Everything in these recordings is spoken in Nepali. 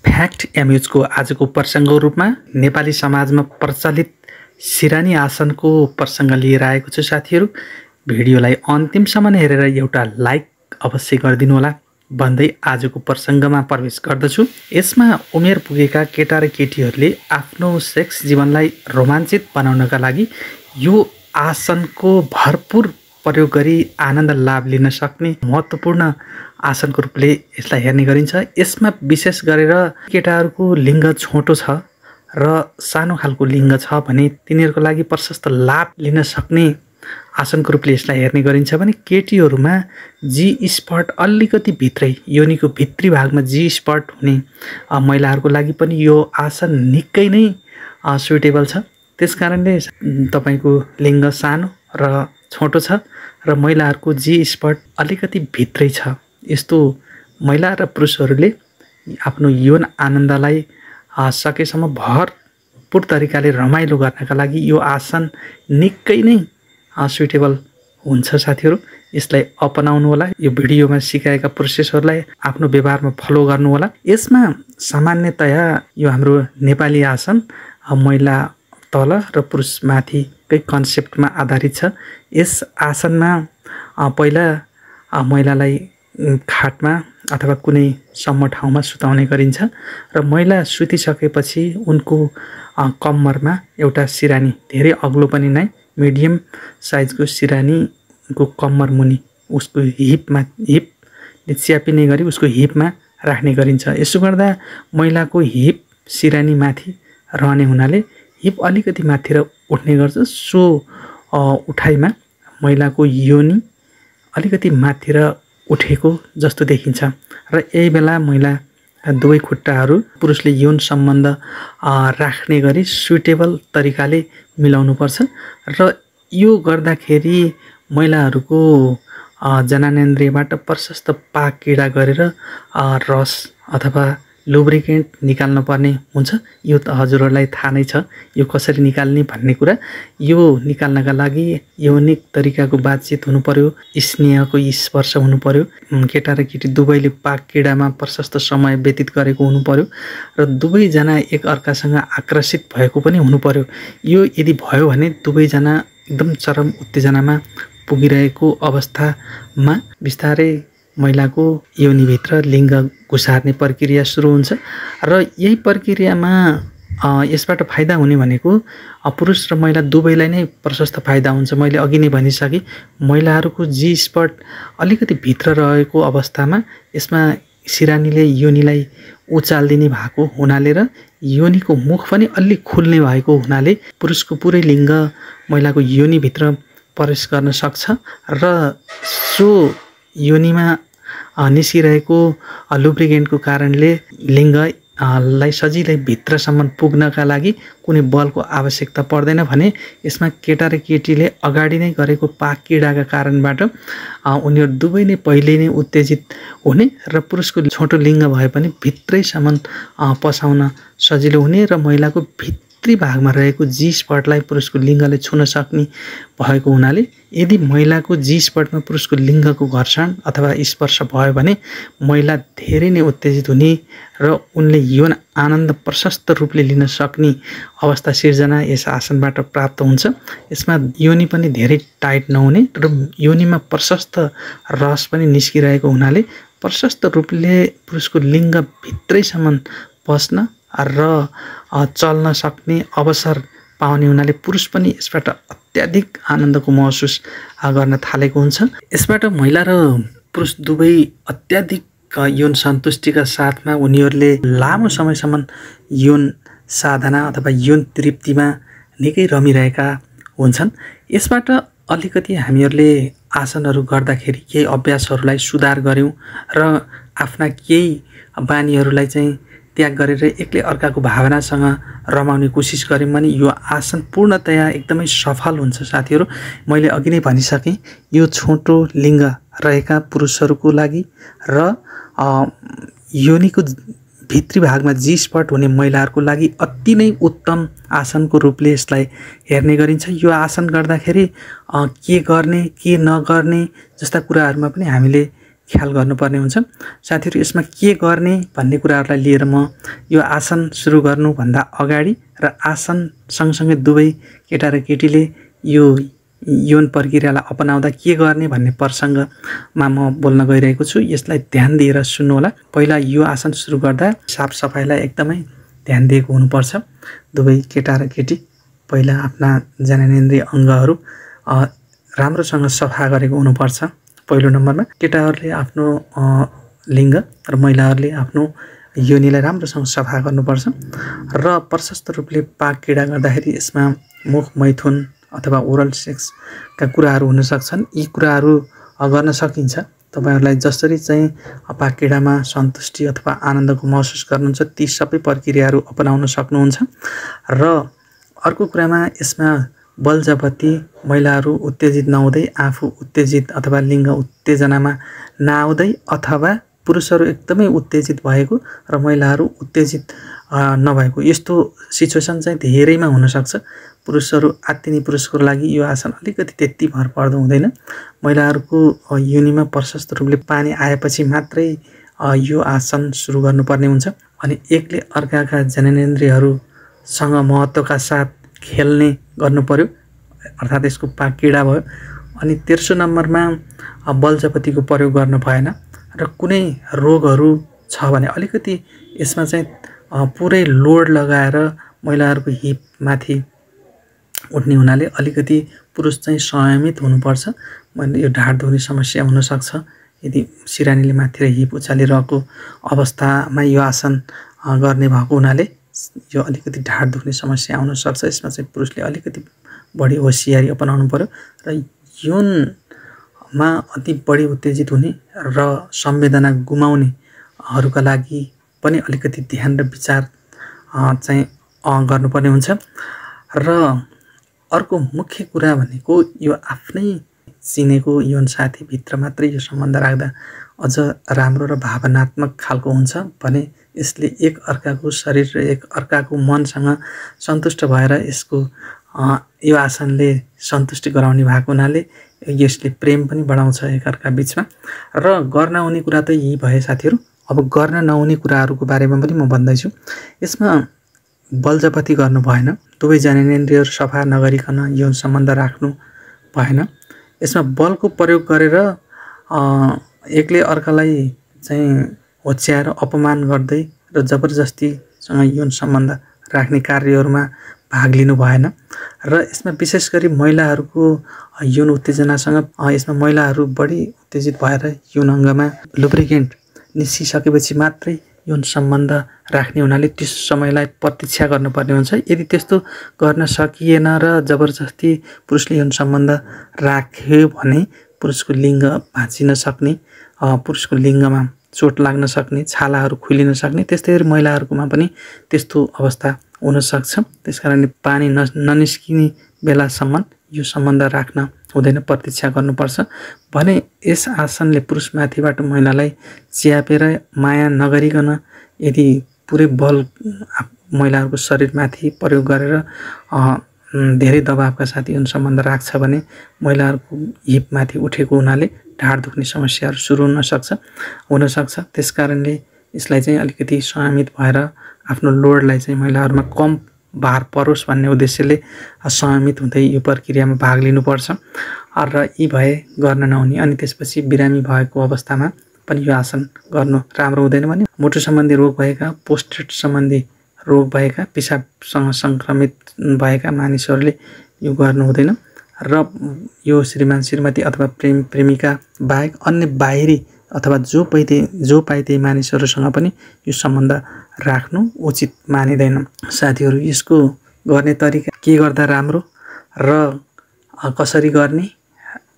फ्याक्ट एमयुजको आजको प्रसङ्गको रूपमा नेपाली समाजमा प्रचलित सिरानी आसनको प्रसङ्ग लिएर आएको छु। साथीहरू, भिडियोलाई अन्तिमसम्म हेरेर एउटा लाइक अवश्य गरिदिनु होला भन्दै आजको प्रसङ्गमा प्रवेश गर्दछु। यसमा उमेर पुगेका केटा र केटीहरूले आफ्नो सेक्स जीवनलाई रोमाञ्चित बनाउनका लागि यो आसनको भरपूर प्रयोग गरी आनन्द लाभ लिन सक्ने महत्त्वपूर्ण आसनको रूपले यसलाई हेर्ने गरिन्छ। यसमा विशेष गरेर केटाहरूको लिङ्ग छोटो छ र सानो खालको लिङ्ग छ भने तिनीहरूको लागि प्रशस्त लाभ लिन सक्ने आसनको रूपले यसलाई हेर्ने गरिन्छ भने केटीहरूमा जी स्पट अलिकति भित्रै योनिको भित्री भागमा जी स्पट हुने महिलाहरूको लागि पनि यो आसन निकै नै सुइटेबल छ। त्यसकारणले तपाईको लिङ्ग सानो र छोटो छ र महिलाहरूको जी स्पट अलिकति भित्रै छ, यस्तो महिला र पुरुषहरूले आफ्नो यौन आनन्दलाई सकेसम्म भरपूर तरिकाले रमाइलो गर्नका लागि यो आसन निकै नै सुइटेबल हुन्छ। साथीहरू, यसलाई अपनाउनु होला। यो भिडियोमा सिकाएका प्रोसेसहरूलाई आफ्नो व्यवहारमा फलो गर्नु होला। यसमा सामान्यतया यो हाम्रो नेपाली आसन महिला तल र पुरुष माथिकै कन्सेप्टमा आधारित छ। यस आसनमा पहिला महिलालाई खाटमा अथवा कुनै सम्म ठाउँमा सुताउने गरिन्छ र महिला सुतिसकेपछि उनको कम्मरमा एउटा सिरानी, धेरै अग्लो पनि नै, मिडियम साइजको सिरानीको कम्मर मुनि उसको हिपले च्यापिने गरी उसको हिपमा राख्ने गरिन्छ। यसो गर्दा महिलाको हिप सिरानी माथि रहने हुनाले हिप अलिकति माथि र उठ्ने गर्छ। सो उठाइमा महिलाको योनि अलिकति माथि र उठेको जस्तो देखिन्छ र यही बेला महिला दुवै खुट्टाहरू पुरुषले यौन सम्बन्ध राख्ने गरी सुइटेबल तरिकाले मिलाउनुपर्छ र यो गर्दाखेरि महिलाहरूको जननेन्द्रियबाट प्रशस्त पाक कीडा गरेर रस अथवा लुब्रिकेन्ट निकाल्न पर्ने हुन्छ। यो त हजुरहरूलाई थाहा नै छ यो कसरी निकाल्ने भन्ने कुरा। यो निकाल्नका लागि यौनिक तरिकाको बातचित हुनु पर्यो, स्नेहको स्पर्श हुनु पर्यो, केटा र केटी दुवैले पाक कीडामा प्रशस्त समय व्यतीत गरेको हुनु पर्यो र दुवैजना एक अर्कासँग आकर्षित भएको पनि हुनु पर्यो। यो यदि भयो भने दुवैजना एकदम चरम उत्तेजनामा पुगिरहेको अवस्थामा बिस्तारै महिलाको योनिभित्र लिङ्ग घुसार्ने प्रक्रिया सुरु हुन्छ र यही प्रक्रियामा यसबाट फाइदा हुने भनेको पुरुष र महिला दुवैलाई नै प्रशस्त फाइदा हुन्छ। मैले अघि नै भनिसकेँ, महिलाहरूको जी स्पट अलिकति भित्र रहेको अवस्थामा यसमा सिरानीले योनिलाई उचालिदिने भएको हुनाले र योनिको मुख पनि अलि खुल्ने भएको हुनाले पुरुषको पुरै लिङ्ग महिलाको योनिभित्र प्रवेश गर्न सक्छ र सो योनिमा निस्किरहेको लुब्रिकेन्टको कारणले लिङ्गलाई सजिलै भित्रसम्म पुग्नका लागि कुनै बलको आवश्यकता पर्दैन भने यसमा केटा र केटीले अगाडि नै गरेको पाक कीडाका कारणबाट उनीहरू दुवै नै पहिले नै उत्तेजित हुने र पुरुषको छोटो लिङ्ग भए पनि भित्रैसम्म पसाउन सजिलो हुने र महिलाको भित्री भागमा रहेको जी स्पटलाई पुरुषको लिङ्गले छुन सक्ने भएको हुनाले यदि महिलाको जी स्पटमा पुरुषको लिङ्गको घर्षण अथवा स्पर्श भयो भने महिला धेरै नै उत्तेजित हुने र उनले यौन आनन्द प्रशस्त रूपले लिन सक्ने अवस्था सिर्जना यस आसनबाट प्राप्त हुन्छ। यसमा योनि पनि धेरै टाइट नहुने र योनिमा प्रशस्त रस पनि निस्किरहेको हुनाले प्रशस्त रूपले पुरुषको लिङ्ग भित्रैसम्म पस्न र चल्न सक्ने अवसर पाउने हुनाले पुरुष पनि यसबाट अत्याधिक आनन्दको महसुस गर्न थालेको हुन्छ। यसबाट महिला र पुरुष दुवै अत्याधिक यौन सन्तुष्टिका साथमा उनीहरूले लामो समयसम्म यौन साधना अथवा यौन तृप्तिमा निकै रमिरहेका हुन्छन्। यसबाट अलिकति हामीहरूले आसनहरू गर्दाखेरि केही अभ्यासहरूलाई सुधार गऱ्यौँ र आफ्ना केही बानीहरूलाई चाहिँ त्याग गरेर एक्लै अर्काको भावनासँग रमाउने कोसिस गऱ्यौँ भने यो आसन पूर्णतया एकदमै सफल हुन्छ। साथीहरू, मैले अघि नै भनिसकेँ, यो छोटो लिङ्ग रहेका पुरुषहरूको लागि र योनिको भित्री भागमा जी स्पट हुने महिलाहरूको लागि अति नै उत्तम आसनको रूपले यसलाई हेर्ने गरिन्छ। यो आसन गर्दाखेरि के गर्ने के नगर्ने जस्ता कुराहरूमा पनि हामीले ख्याल गर्नुपर्ने हुन्छ। साथीहरू यसमा के गर्ने भन्ने कुराहरूलाई लिएर म यो आसन सुरु गर्नुभन्दा अगाडि र आसन सँगसँगै दुवै केटा र केटीले यो यौन प्रक्रियालाई अपनाउँदा के गर्ने भन्ने प्रसङ्गमा म बोल्न गइरहेको छु। यसलाई ध्यान दिएर सुन्नुहोला। पहिला यो आसन सुरु गर्दा साफसफाइलाई एकदमै ध्यान दिएको हुनुपर्छ। दुवै केटा र केटी पहिला आफ्ना जननेन्द्रिय अङ्गहरू राम्रोसँग सफा गरेको हुनुपर्छ। पहिलो नम्बरमा केटाहरूले आफ्नो लिङ्ग र महिलाहरूले आफ्नो योनिलाई राम्रोसँग सफा गर्नुपर्छ र प्रशस्त रूपले पाक क्रीडा गर्दाखेरि यसमा मुख मैथुन अथवा ओरल सेक्सका कुराहरू हुन सक्छन्। यी कुराहरू गर्न सकिन्छ। तपाईहरुलाई जसरी चाहिँ पाक क्रीडामा सन्तुष्टि अथवा आनन्दको महसुस गर्नुहुन्छ ती सबै प्रक्रियाहरू अपनाउन सक्नुहुन्छ। र अर्को कुरामा यसमा बलजबती महिलाहरू उत्तेजित नहुँदै आफू उत्तेजित अथवा लिङ्ग उत्तेजनामा नआउँदै अथवा पुरुषहरू एकदमै उत्तेजित भएको र महिलाहरू उत्तेजित नभएको यस्तो सिचुएसन चाहिँ धेरैमा हुन सक्छ। पुरुषहरू आत्तिनी पुरुषको लागि यो आसन अलिकति त्यति भर पर्दो हुँदैन। महिलाहरूको योनिमा प्रशस्त रूपले पानी आएपछि मात्रै यो आसन सुरु गर्नुपर्ने हुन्छ। अनि एकले अर्काका जननेन्द्रियहरूसँग महत्त्वका साथ खेल्ने गर्नु पर्यो, अर्थात् यसको पाक क्रीडा भयो। अनि तेस्रो नम्बरमा बलजबतीको प्रयोग गर्न भएन र कुनै रोगहरू छ भने अलिकति यसमा चाहिँ पुरै लोड लगाएर महिलाहरूको हिपमाथि उठ्ने हुनाले अलिकति पुरुष चाहिँ संयमित हुनुपर्छ। यो ढाड दुख्ने समस्या हुनसक्छ यदि सिरानीले माथि र हिप उचालिरहेको अवस्थामा यो आसन गर्ने भएको हुनाले यो अलिकति ढाड दुख्ने समस्या आउन सक्छ। यसमा चाहिँ पुरुषले अलिकति बढी होसियारी अपनाउनु पर्यो र यौनमा अति बढी उत्तेजित हुने र संवेदना गुमाउनेहरूका लागि पनि अलिकति ध्यान र विचार चाहिँ गर्नुपर्ने हुन्छ। र अर्को मुख्य कुरा भनेको यो आफ्नै चिनेको यौन साथीभित्र मात्रै यो सम्बन्ध राख्दा अझ राम्रो र भावनात्मक खालको हुन्छ भने यसले एक अर्काको शरीर र एक अर्काको मनसँग सन्तुष्ट भएर यसको यो आसनले सन्तुष्टि गराउने भएको हुनाले यसले प्रेम पनि बढाउँछ एकअर्का बिचमा। र गर्न हुने कुरा त यही भए साथीहरू। अब गर्न नहुने कुराहरूको बारेमा पनि म भन्दैछु। यसमा बलजबती गर्नु भएन, दुवै जननेन्द्रियहरू सफा नगरिकन यौन सम्बन्ध राख्नु भएन। यसमा बलको प्रयोग गरेर एकले अर्कालाई चाहिँ होच्याएर अपमान गर्दै र जबरजस्तीसँग यौन सम्बन्ध राख्ने कार्यहरूमा भाग लिनु भएन। र यसमा विशेष गरी महिलाहरूको यौन उत्तेजनासँग यसमा महिलाहरू बढी उत्तेजित भएर यौन अङ्गमा लुब्रिकेन्ट निस्किसकेपछि मात्रै यौन सम्बन्ध राख्ने हुनाले त्यस समयलाई प्रतीक्षा गर्नुपर्ने हुन्छ। यदि त्यस्तो गर्न सकिएन र जबरजस्ती पुरुषले यौन सम्बन्ध राख्यो भने पुरुषको लिङ्ग भाँचिन सक्ने, पुरुषको लिङ्गमा चोट लाग्न सक्ने, छालाहरू खुलिन सक्ने, त्यस्तै गरी महिलाहरूकोमा पनि त्यस्तो अवस्था हुन सक्छ। त्यसकारणले पानी ननिस्किने बेलासम्म यो सम्बन्ध राख्न हुँदैन, प्रतीक्षा गर्नुपर्छ। भने यस आसनले पुरुषमाथिबाट महिलालाई च्यापेर माया नगरिकन यदि पुरै बल महिलाहरूको शरीरमाथि प्रयोग गरेर धेरै दबावका साथ यौन सम्बन्ध राख्छ भने महिलाहरूको हिपमाथि उठेको हुनाले ढाड दुख्ने समस्याहरू सुरु हुन सक्छ। त्यसकारणले यसलाई चाहिँ अलिकति संयमित भएर आफ्नो लोडलाई चाहिँ महिलाहरूमा कम भार परोस् भन्ने उद्देश्यले संयमित हुँदै यो प्रक्रियामा भाग लिनुपर्छ। र यी भए गर्न नहुने। अनि त्यसपछि बिरामी भएको अवस्थामा पनि यो आसन गर्नु राम्रो हुँदैन भने मुटु सम्बन्धी रोग भएका, पोस्टेट सम्बन्धी रोग भएका, पिसाबसँग सङ्क्रमित भएका मानिसहरूले यो गर्नु हुँदैन। र यो श्रीमान श्रीमती अथवा प्रेम प्रेमिका बाहेक अन्य बाहिरी अथवा जो पाए त्यही मानिसहरूसँग पनि यो सम्बन्ध राख्नु उचित मानिँदैन। साथीहरू यसको गर्ने तरिका के गर्दा राम्रो र कसरी गर्ने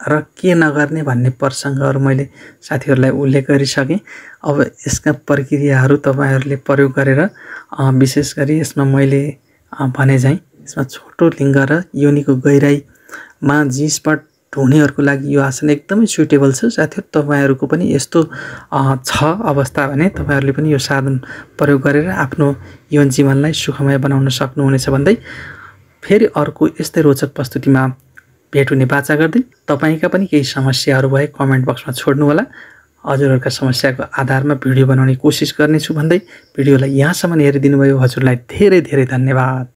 र के नगर्ने भन्ने प्रसङ्गहरू मैले साथीहरूलाई उल्लेख गरिसकेँ। अब यसका प्रक्रियाहरू तपाईँहरूले प्रयोग गरेर विशेष गरी यसमा मैले भने चाहिँ यसमा छोटो लिङ्ग र योनिको गहिराइमा जी-स्पट हुनेहरूको लागि यो आसन एकदमै सुइटेबल छ। साथीहरू तपाईँहरूको पनि यस्तो छ अवस्था भने तपाईँहरूले पनि यो साधन प्रयोग गरेर आफ्नो यौन जीवनलाई सुखमय बनाउन सक्नुहुनेछ भन्दै फेरि अर्को यस्तै रोचक प्रस्तुतिमा भेट हुने बाचा गर्दै तपाईँका पनि केही समस्याहरू भए कमेन्ट बक्समा छोड्नु होला। हजुरहरूका समस्याको आधारमा भिडियो बनाउने कोसिस गर्नेछु भन्दै भिडियोलाई यहाँसम्म हेरिदिनु भयो हजुरलाई धेरै धेरै धन्यवाद।